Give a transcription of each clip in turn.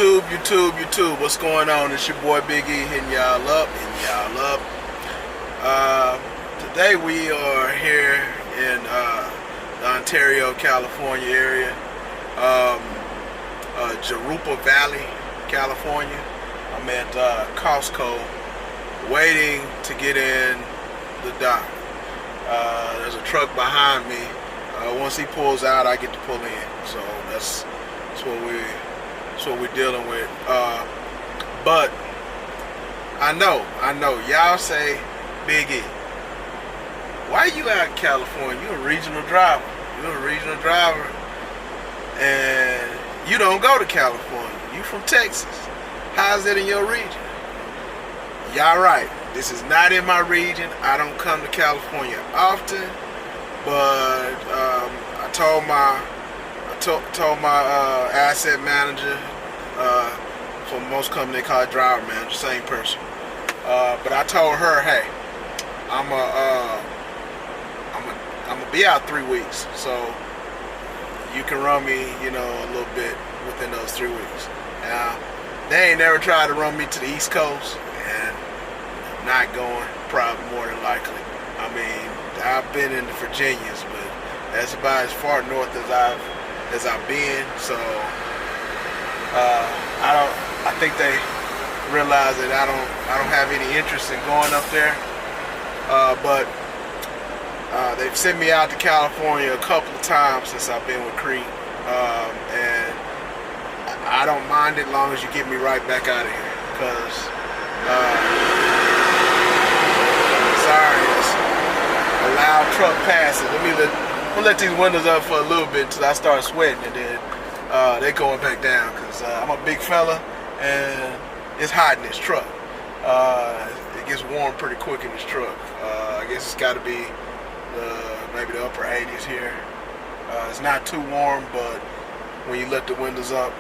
YouTube, what's going on? It's your boy Big E hitting y'all up. Today we are here in the Ontario, California area, Jurupa Valley, California. I'm at Costco waiting to get in the dock. There's a truck behind me. Once he pulls out, I get to pull in. So that's what we're dealing with. But I know, y'all say, Big E, why you out in California? You're a regional driver. And you don't go to California. You from Texas. How's it in your region? Y'all right. This is not in my region. I don't come to California often, but I told my asset manager, for most companies they call it driver manager, same person. But I told her, hey, I'm gonna be out 3 weeks, so you can run me, a little bit within those 3 weeks. Now, they ain't never tried to run me to the East Coast, and I'm not going, probably more than likely. I mean, I've been in the Virginias, but that's about as far north as I've been. So I think they realize that I don't have any interest in going up there. But they've sent me out to California a couple of times since I've been with Crete, and I don't mind it as long as you get me right back out of here. Because sorry, it's a loud truck passing. We'll let these windows up for a little bit until I start sweating, and then they going back down, because I'm a big fella and it's hot in this truck. It gets warm pretty quick in this truck. I guess it's got to be maybe the upper 80s here. It's not too warm, but when you let the windows up,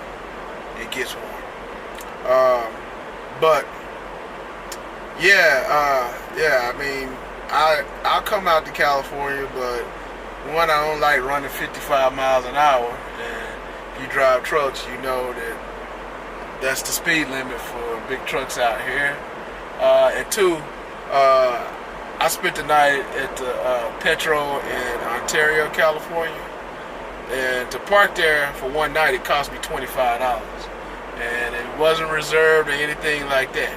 it gets warm. But yeah, I mean, I'll come out to California, but one, I don't like running 55 miles an hour, and if you drive trucks, you know that's the speed limit for big trucks out here. And two, I spent the night at the Petro in Ontario, California, and to park there for one night, it cost me $25, and it wasn't reserved or anything like that.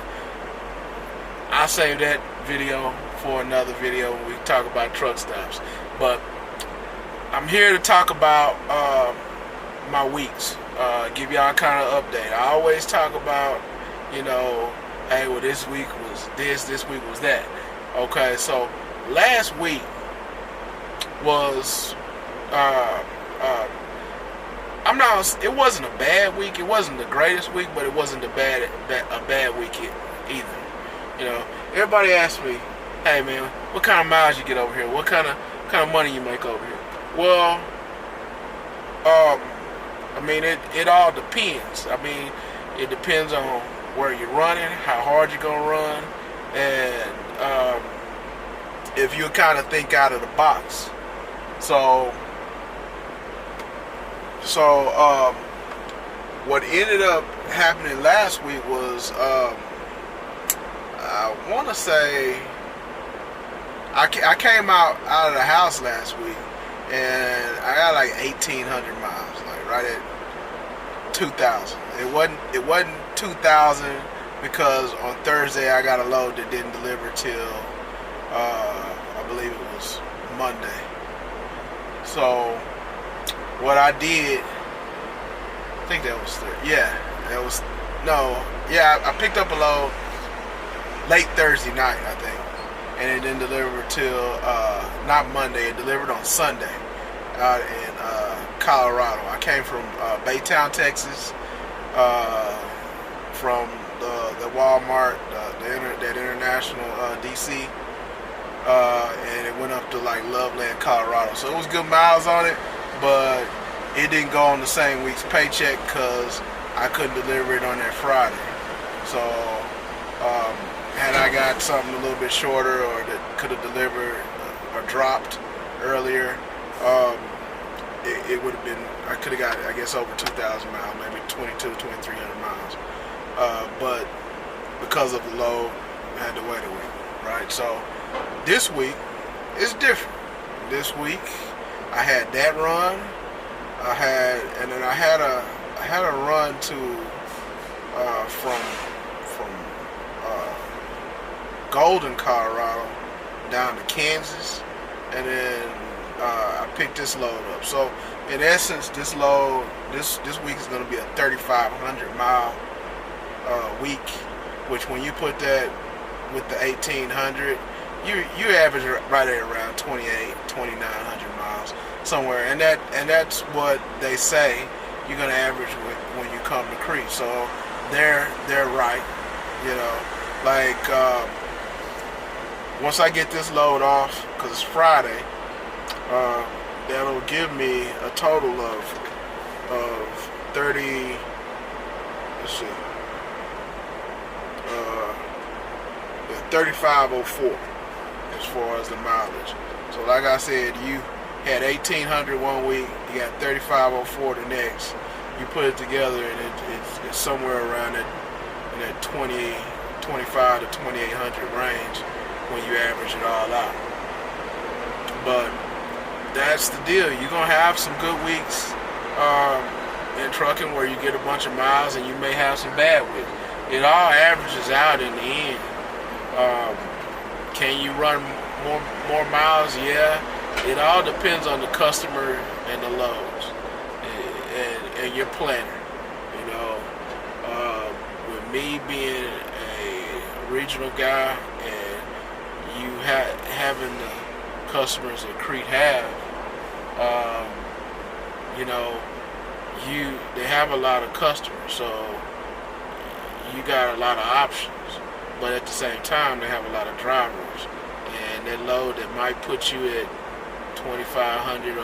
I'll save that video for another video when we talk about truck stops. But I'm here to talk about my weeks, give y'all kind of update. I always talk about, hey, well, this week was this week was that. Okay, so last week was, it wasn't a bad week. It wasn't the greatest week, but it wasn't a bad week either. Everybody asks me, hey man, what kind of miles you get over here? What kind of money you make over here? Well, I mean, it all depends. I mean, it depends on where you're running, how hard you're gonna run, and if you kind of think out of the box. So what ended up happening last week was, I want to say, I came out of the house last week, and I got like 1,800 miles, like right at 2,000. It wasn't 2,000 because on Thursday I got a load that didn't deliver till I believe it was Monday. So what I did, I think that was I picked up a load late Thursday night, I think, and it didn't deliver till not Monday. It delivered on Sunday out in Colorado. I came from Baytown, Texas, from the Walmart, that international DC, and it went up to like Loveland, Colorado. So it was good miles on it, but it didn't go on the same week's paycheck because I couldn't deliver it on that Friday. So had I got something a little bit shorter, or that could have delivered or dropped earlier, it would have been, I could have got, I guess, over 2,000 miles, maybe 2,300 miles. But because of the load, I had to wait a week, right? So this week is different. This week I had that run. And then I had a run to from Golden, Colorado, down to Kansas, and then I picked this load up. So in essence, this load this week is going to be a 3,500 mile week, which when you put that with the 1,800, you average right at around 2,900 miles somewhere, and that's what they say you're gonna average when you come to Crete. So they're right, you know. Like once I get this load off, because it's Friday, that'll give me a total of 30. Let's see, 3,504 as far as the mileage. So like I said, you had 1,800 one week, you got 3,504 the next. You put it together, and it's somewhere around in that 25 to 2,800 range when you average it all out. But that's the deal. You're gonna have some good weeks in trucking where you get a bunch of miles, and you may have some bad weeks. It all averages out in the end. Can you run more miles? Yeah. It all depends on the customer and the loads and your planner. You know, with me being a regional guy and you having the customers that Crete have, you know, they have a lot of customers, so you got a lot of options. But at the same time, they have a lot of drivers, and that load that might put you at 2,500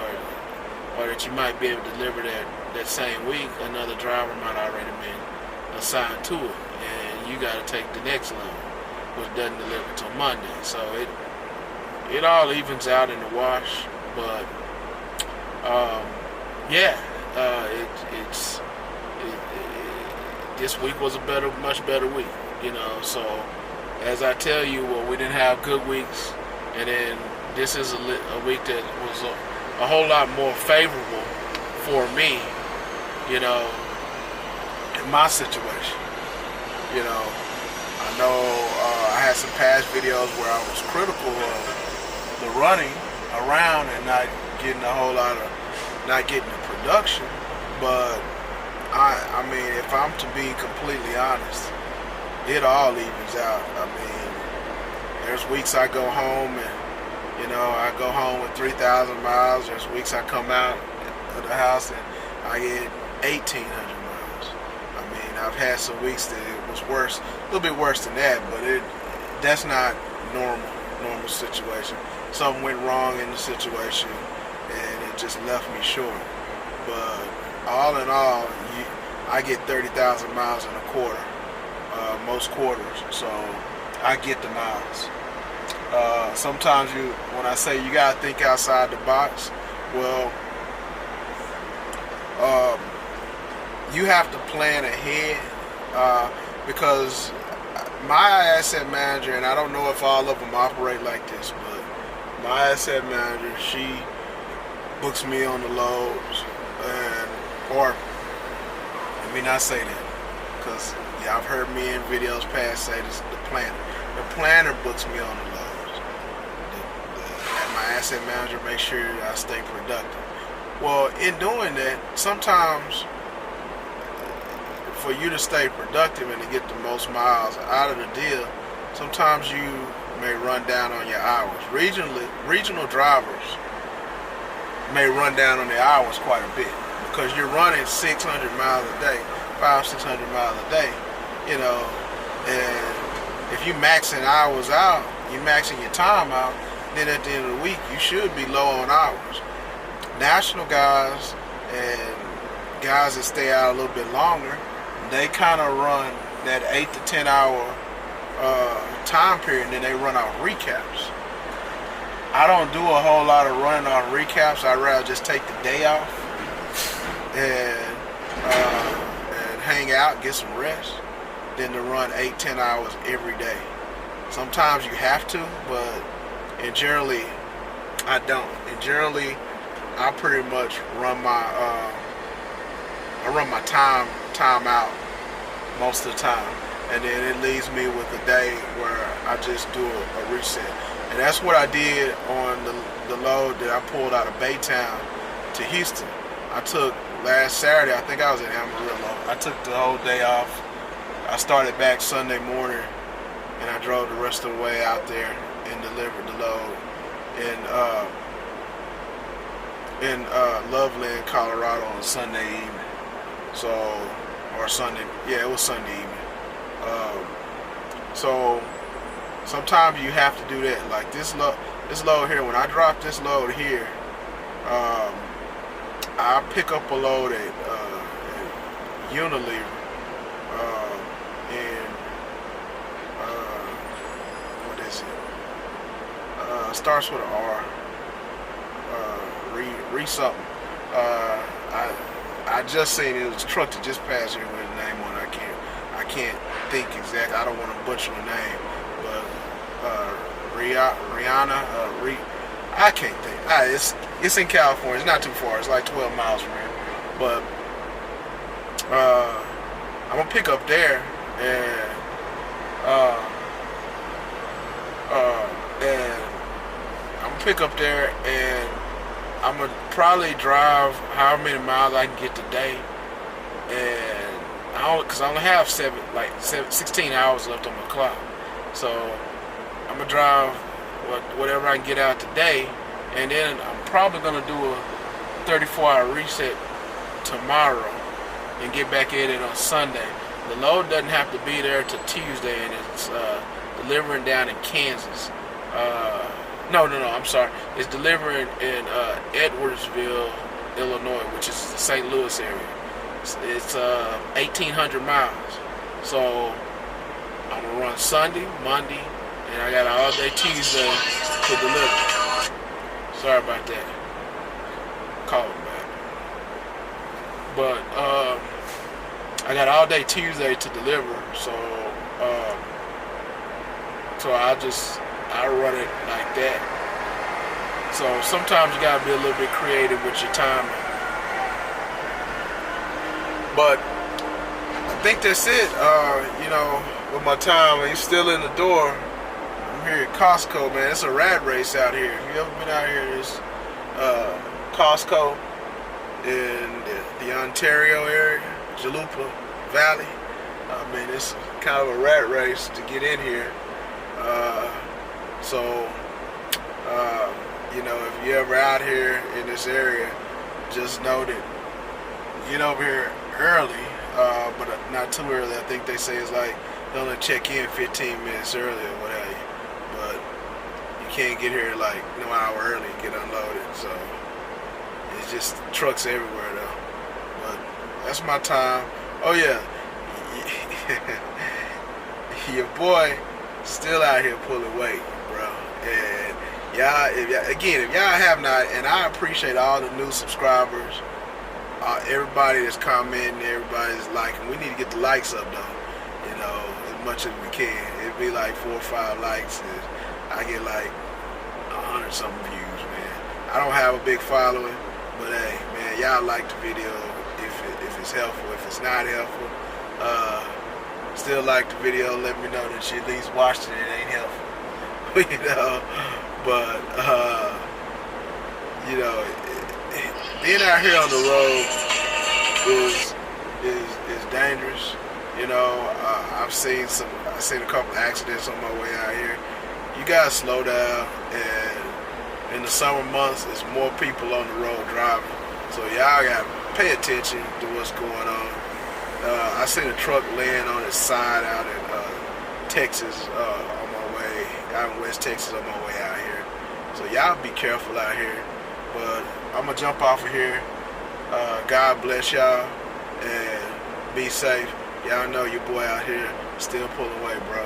or that you might be able to deliver that same week, another driver might already been assigned to it, and you got to take the next load, which doesn't deliver till Monday. So it all evens out in the wash. But this week was a much better week, you know. So as I tell you, well, we didn't have good weeks, and then this is a week that was a whole lot more favorable for me, you know, in my situation. You know, I know I had some past videos where I was critical of the running around and not getting the production, but I mean, if I'm to be completely honest, it all evens out. I mean, there's weeks I go home and, you know, I go home with 3,000 miles. There's weeks I come out of the house and I get 1,800 miles. I mean, I've had some weeks that it was worse, a little bit worse than that, but that's not normal situation. Something went wrong in the situation and it just left me short. But all in all, I get 30,000 miles in a quarter, most quarters, so I get the miles. Sometimes when I say you gotta think outside the box, well, you have to plan ahead, because my asset manager, and I don't know if all of them operate like this, but my asset manager, she books me on the loads, or let me not say that, because yeah, I've heard me in videos past say this, the planner books me on the loads. My asset manager makes sure I stay productive. Well, in doing that, sometimes for you to stay productive and to get the most miles out of the deal, sometimes you may run down on your hours. Regional drivers may run down on their hours quite a bit because you're running 600 miles a day, 500-600 miles a day, you know, and if you maxing hours out, you maxing your time out, then at the end of the week, you should be low on hours. National guys and guys that stay out a little bit longer, they kind of run that 8 to 10 hour time period, and then they run out recaps. I don't do a whole lot of running on recaps. I'd rather just take the day off and hang out, get some rest, than to run 8-10 hours every day. Sometimes you have to, but generally I don't. And generally I pretty much run my time out most of the time, and then it leaves me with a day where I just do a reset. And that's what I did on the load that I pulled out of Baytown to Houston. I took last Saturday, I think I was in Amarillo. I took the whole day off. I started back Sunday morning, and I drove the rest of the way out there and delivered the load in Loveland, Colorado on Sunday evening. So, or Sunday, yeah, it was Sunday evening. So sometimes you have to do that. Like this load here, when I drop this load here, I pick up a load at Unilever, and what is it? Starts with an R. Re something. I just seen it was a truck that just passed here with a name on it. I can't think exactly. I don't want to butcher the name, but Rihanna. I can't think. It's in California. It's not too far. It's like 12 miles from here. But I'm gonna pick up there, and I'm gonna pick up there, and I'm gonna probably drive however many miles I can get today, and because I only have 16 hours left on my clock, so I'm gonna drive whatever I can get out today, and then I'm probably gonna do a 34-hour reset tomorrow and get back at it on Sunday. The load doesn't have to be there till Tuesday, and it's delivering down in Kansas. No, I'm sorry. It's delivering in Edwardsville, Illinois, which is the St. Louis area. It's 1,800 miles. So I'm gonna run Sunday, Monday, and I got an all-day Tuesday to deliver. Sorry about that. Call it back. But I got all day Tuesday to deliver, so I run it like that. So sometimes you gotta be a little bit creative with your timing. But I think that's it. With my time, he's still in the door. I'm here at Costco, man. It's a rat race out here. If you ever been out here, this Costco in the Ontario area, Jurupa Valley. I mean, it's kind of a rat race to get in here. If you're ever out here in this area, just know that get over here early, but not too early. I think they say it's like they only check in 15 minutes early or whatever. But you can't get here like no hour early and get unloaded. So it's just trucks everywhere though. But that's my time. Oh yeah, your boy still out here pulling weight, bro. And if y'all have not, and I appreciate all the new subscribers, everybody that's commenting, everybody's liking. We need to get the likes up though, as much as we can. It'd be like 4 or 5 likes, and I get like 100 something views, man. I don't have a big following, but hey, man, y'all like the video if it's helpful. If it's not helpful, still like the video. Let me know that you at least watched it. It ain't helpful, But being out here on the road is dangerous. I've seen a couple accidents on my way out here. You gotta slow down, and in the summer months, there's more people on the road driving. So y'all gotta pay attention to what's going on. I seen a truck laying on its side out in Texas on my way, out in West Texas on my way out here. So y'all be careful out here. But I'm gonna jump off of here. God bless y'all, and be safe. Y'all know your boy out here still pulling weight, bro.